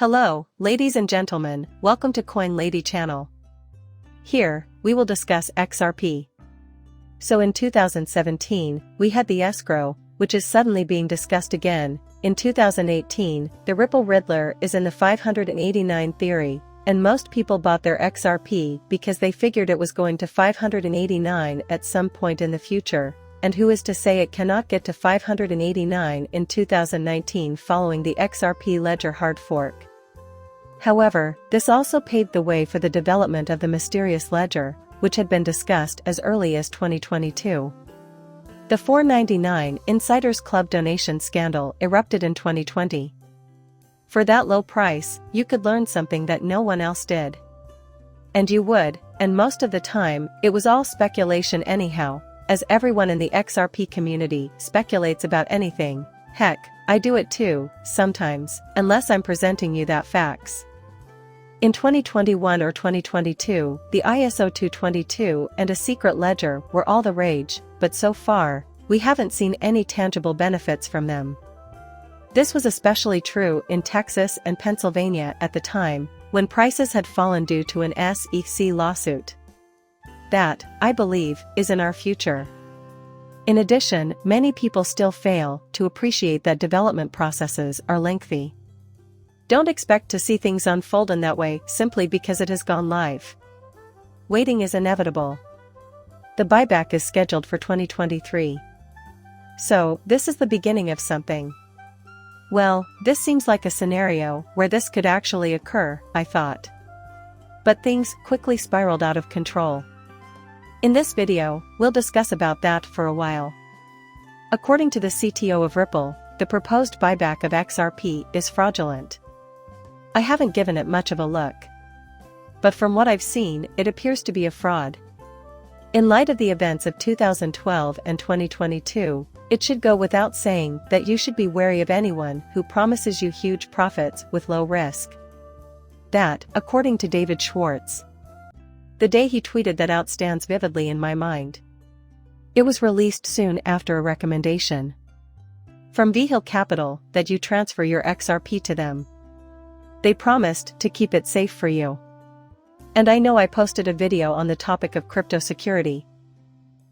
Hello, ladies and gentlemen, welcome to Coin Lady channel. Here, we will discuss XRP. So in 2017, we had the escrow, which is suddenly being discussed again. In 2018, the Ripple Riddler is in the 589 theory, and most people bought their XRP because they figured it was going to 589 at some point in the future. And who is to say it cannot get to 589 in 2019 following the XRP Ledger hard fork? However, this also paved the way for the development of the mysterious ledger, which had been discussed as early as 2022. The $4.99 Insiders Club donation scandal erupted in 2020. For that low price, you could learn something that no one else did. And you would, and most of the time, it was all speculation anyhow, as everyone in the XRP community speculates about anything. Heck, I do it too, sometimes, unless I'm presenting you that facts. In 2021 or 2022, the ISO 222 and a secret ledger were all the rage, but so far, we haven't seen any tangible benefits from them. This was especially true in Texas and Pennsylvania at the time, when prices had fallen due to an SEC lawsuit. That, I believe, is in our future. In addition, many people still fail to appreciate that development processes are lengthy. Don't expect to see things unfold in that way simply because it has gone live. Waiting is inevitable. The buyback is scheduled for 2023. So, this is the beginning of something. Well, this seems like a scenario where this could actually occur, I thought. But things quickly spiraled out of control. In this video, we'll discuss about that for a while. According to the CTO of Ripple, the proposed buyback of XRP is fraudulent. I haven't given it much of a look. But from what I've seen, it appears to be a fraud. In light of the events of 2012 and 2022, it should go without saying that you should be wary of anyone who promises you huge profits with low risk. That, according to David Schwartz. The day he tweeted that out stands vividly in my mind. It was released soon after a recommendation from V Hill Capital that you transfer your XRP to them. They promised to keep it safe for you. And I know I posted a video on the topic of crypto security.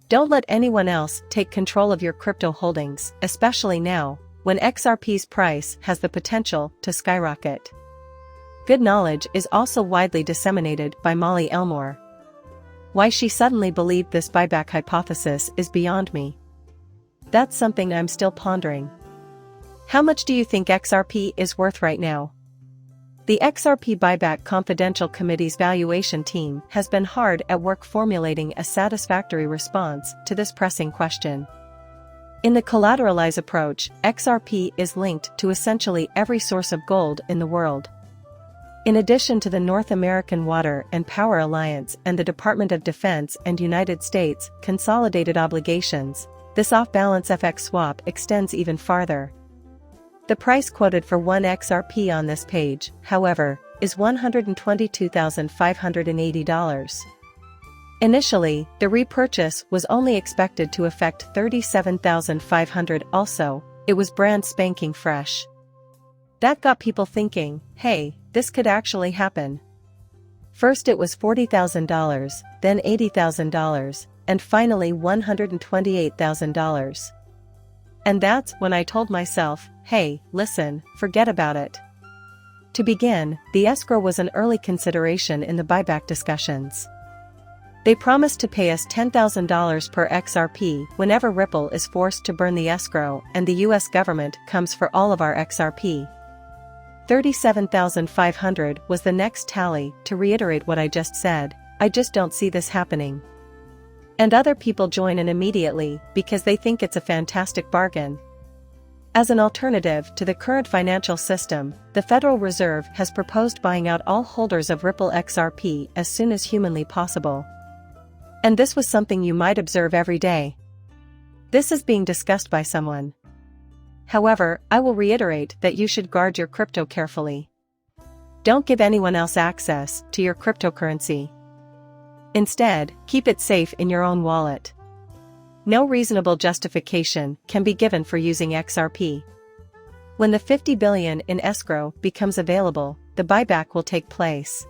Don't let anyone else take control of your crypto holdings, especially now, when XRP's price has the potential to skyrocket. Good knowledge is also widely disseminated by Molly Elmore. Why she suddenly believed this buyback hypothesis is beyond me. That's something I'm still pondering. How much do you think XRP is worth right now? The XRP Buyback Confidential Committee's valuation team has been hard at work formulating a satisfactory response to this pressing question. In the collateralized approach, XRP is linked to essentially every source of gold in the world. In addition to the North American Water and Power Alliance and the Department of Defense and United States consolidated obligations, this off-balance FX swap extends even farther. The price quoted for one XRP on this page, however, is $122,580. Initially, the repurchase was only expected to affect $37,500. Also, it was brand spanking fresh. That got people thinking, hey, this could actually happen. First it was $40,000, then $80,000, and finally $128,000. And that's when I told myself, hey, listen, forget about it. To begin, the escrow was an early consideration in the buyback discussions. They promised to pay us $10,000 per XRP whenever Ripple is forced to burn the escrow and the US government comes for all of our XRP. $37,500 was the next tally. To reiterate what I just said, I just don't see this happening. And other people join in immediately because they think it's a fantastic bargain. As an alternative to the current financial system, the Federal Reserve has proposed buying out all holders of Ripple XRP as soon as humanly possible. And this was something you might observe every day. This is being discussed by someone. However, I will reiterate that you should guard your crypto carefully. Don't give anyone else access to your cryptocurrency. Instead, keep it safe in your own wallet. No reasonable justification can be given for using XRP. When the 50 billion in escrow becomes available, the buyback will take place.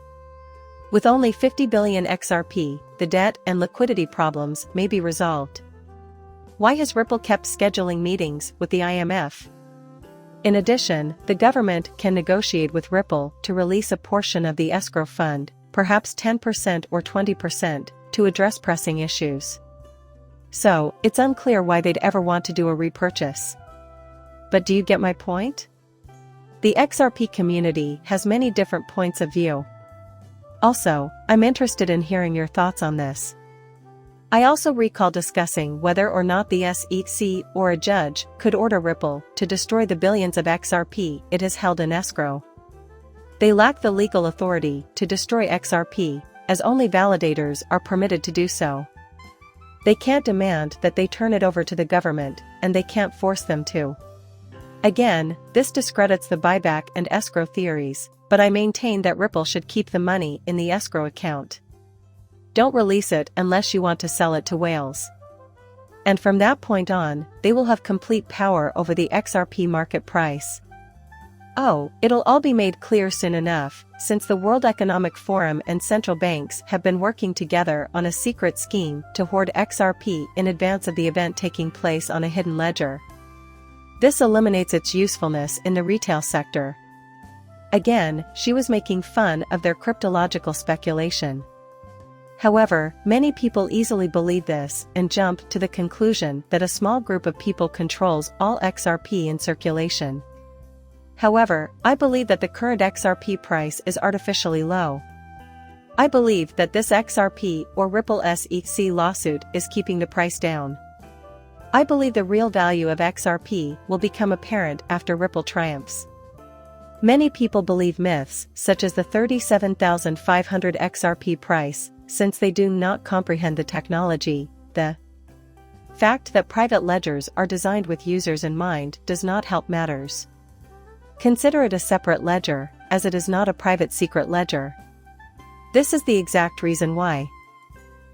With only 50 billion XRP, the debt and liquidity problems may be resolved. Why has Ripple kept scheduling meetings with the IMF? In addition, the government can negotiate with Ripple to release a portion of the escrow fund, perhaps 10% or 20%, to address pressing issues. So, it's unclear why they'd ever want to do a repurchase. But do you get my point? The XRP community has many different points of view. Also, I'm interested in hearing your thoughts on this. I also recall discussing whether or not the SEC or a judge could order Ripple to destroy the billions of XRP it has held in escrow. They lack the legal authority to destroy XRP, as only validators are permitted to do so. They can't demand that they turn it over to the government, and they can't force them to. Again, this discredits the buyback and escrow theories, but I maintain that Ripple should keep the money in the escrow account. Don't release it unless you want to sell it to whales. And from that point on, they will have complete power over the XRP market price. Oh, it'll all be made clear soon enough, since the World Economic Forum and central banks have been working together on a secret scheme to hoard XRP in advance of the event taking place on a hidden ledger. This eliminates its usefulness in the retail sector. Again, she was making fun of their cryptological speculation. However, many people easily believe this and jump to the conclusion that a small group of people controls all XRP in circulation. However, I believe that the current XRP price is artificially low. I believe that this XRP or Ripple SEC lawsuit is keeping the price down. I believe the real value of XRP will become apparent after Ripple triumphs. Many people believe myths, such as the 37,500 XRP price, since they do not comprehend the technology. The fact that private ledgers are designed with users in mind does not help matters. Consider it a separate ledger, as it is not a private secret ledger. This is the exact reason why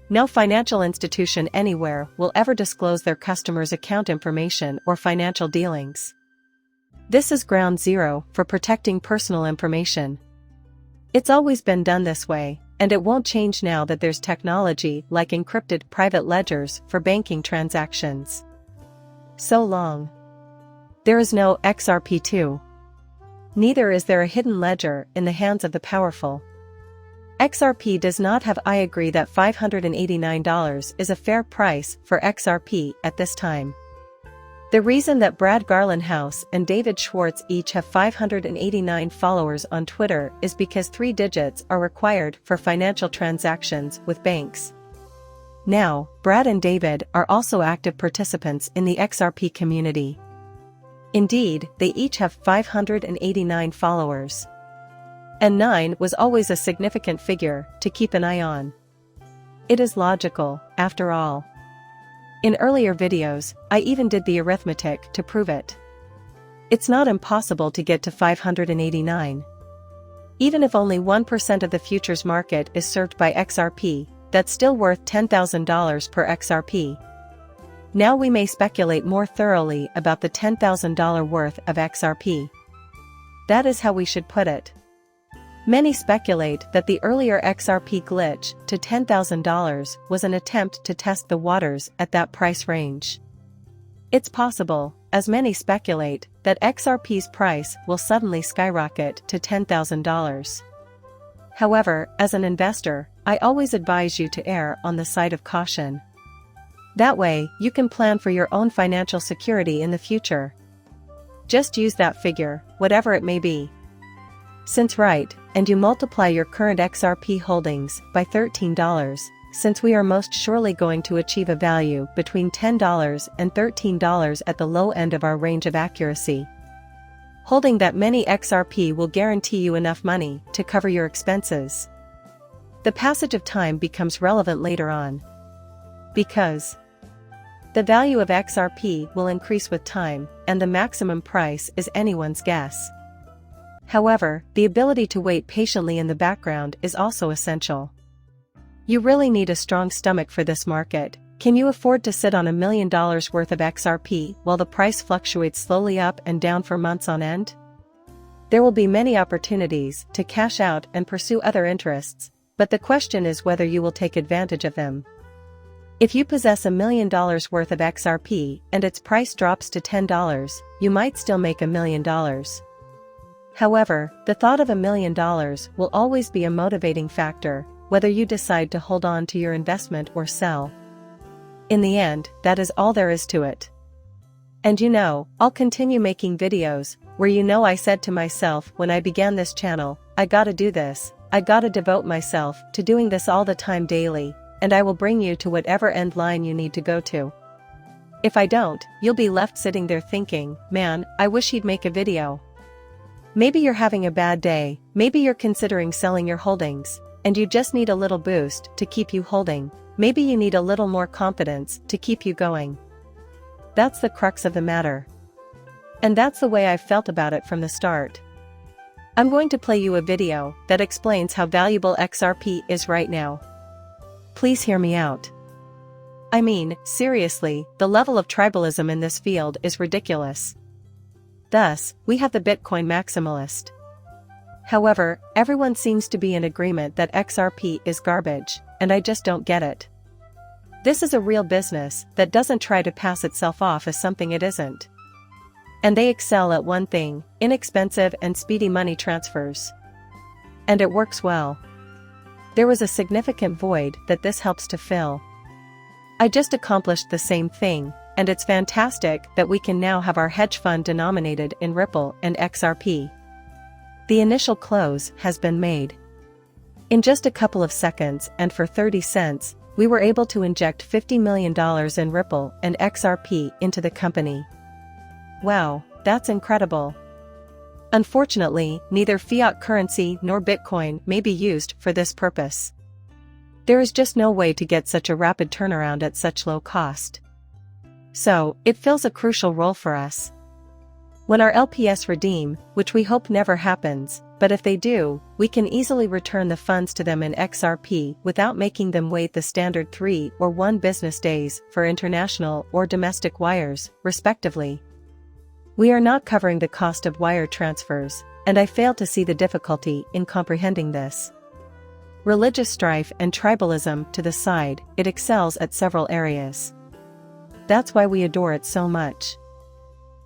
no financial institution anywhere will ever disclose their customers' account information or financial dealings. This is ground zero for protecting personal information. It's always been done this way, and it won't change now that there's technology like encrypted private ledgers for banking transactions. So long. There is no XRP2. Neither is there a hidden ledger in the hands of the powerful. XRP does not have. I agree that $589 is a fair price for XRP at this time. The reason that Brad Garlinghouse and David Schwartz each have 589 followers on Twitter is because 3 digits are required for financial transactions with banks. Now, Brad and David are also active participants in the XRP community. Indeed, they each have 589 followers. And 9 was always a significant figure to keep an eye on. It is logical, after all. In earlier videos, I even did the arithmetic to prove it. It's not impossible to get to 589. Even if only 1% of the futures market is served by XRP, that's still worth $10,000 per XRP. Now we may speculate more thoroughly about the $10,000 worth of XRP. That is how we should put it. Many speculate that the earlier XRP glitch to $10,000 was an attempt to test the waters at that price range. It's possible, as many speculate, that XRP's price will suddenly skyrocket to $10,000. However, as an investor, I always advise you to err on the side of caution. That way, you can plan for your own financial security in the future. Just use that figure, whatever it may be. Since right, and you multiply your current XRP holdings by $13, since we are most surely going to achieve a value between $10 and $13 at the low end of our range of accuracy. Holding that many XRP will guarantee you enough money to cover your expenses. The passage of time becomes relevant later on. Because the value of XRP will increase with time, and the maximum price is anyone's guess. However, the ability to wait patiently in the background is also essential. You really need a strong stomach for this market, Can you afford to sit on $1 million worth of XRP while the price fluctuates slowly up and down for months on end? There will be many opportunities to cash out and pursue other interests, but the question is whether you will take advantage of them. If you possess $1 million worth of XRP and its price drops to $10, you might still make $1 million. However, the thought of $1 million will always be a motivating factor, whether you decide to hold on to your investment or sell. In the end, that is all there is to it. And I'll continue making videos, where I said to myself when I began this channel, I gotta do this, I gotta devote myself to doing this all the time daily, and I will bring you to whatever end line you need to go to. If I don't, you'll be left sitting there thinking, man, I wish he'd make a video. Maybe you're having a bad day, maybe you're considering selling your holdings, and you just need a little boost to keep you holding. Maybe you need a little more confidence to keep you going. That's the crux of the matter. And that's the way I've felt about it from the start. I'm going to play you a video that explains how valuable XRP is right now. Please hear me out. I mean, seriously, the level of tribalism in this field is ridiculous. Thus, we have the Bitcoin maximalist. However, everyone seems to be in agreement that XRP is garbage, and I just don't get it. This is a real business that doesn't try to pass itself off as something it isn't. And they excel at one thing: inexpensive and speedy money transfers. And it works well. There was a significant void that this helps to fill. I just accomplished the same thing, and it's fantastic that we can now have our hedge fund denominated in Ripple and XRP. The initial close has been made. In just a couple of seconds and for 30 cents, we were able to inject $50 million in Ripple and XRP into the company. Wow, that's incredible. Unfortunately, neither fiat currency nor Bitcoin may be used for this purpose. There is just no way to get such a rapid turnaround at such low cost. So, it fills a crucial role for us. When our LPs redeem, which we hope never happens, but if they do, we can easily return the funds to them in XRP without making them wait the standard 3 or 1 business days for international or domestic wires, respectively. We are not covering the cost of wire transfers, and I fail to see the difficulty in comprehending this. Religious strife and tribalism to the side, it excels at several areas. That's why we adore it so much.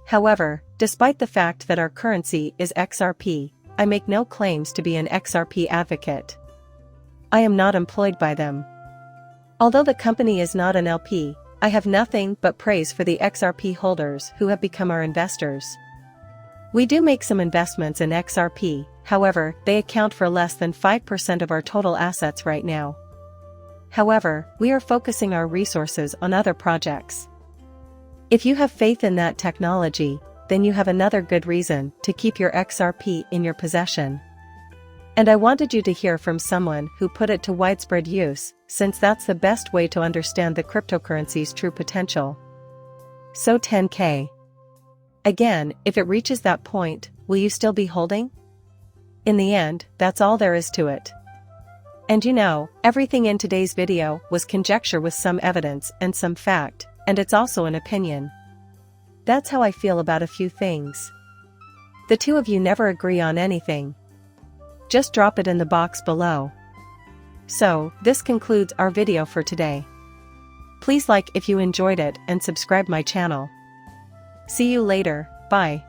However, despite the fact that our currency is XRP, I make no claims to be an XRP advocate. I am not employed by them. Although the company is not an LP, I have nothing but praise for the XRP holders who have become our investors. We do make some investments in XRP, however, they account for less than 5% of our total assets right now. However, we are focusing our resources on other projects. If you have faith in that technology, then you have another good reason to keep your XRP in your possession. And I wanted you to hear from someone who put it to widespread use, since that's the best way to understand the cryptocurrency's true potential. So 10K. Again, if it reaches that point, will you still be holding? In the end, that's all there is to it. And everything in today's video was conjecture with some evidence and some fact, and it's also an opinion. That's how I feel about a few things. The two of you never agree on anything. Just drop it in the box below. So, this concludes our video for today. Please like if you enjoyed it and subscribe my channel. See you later, bye.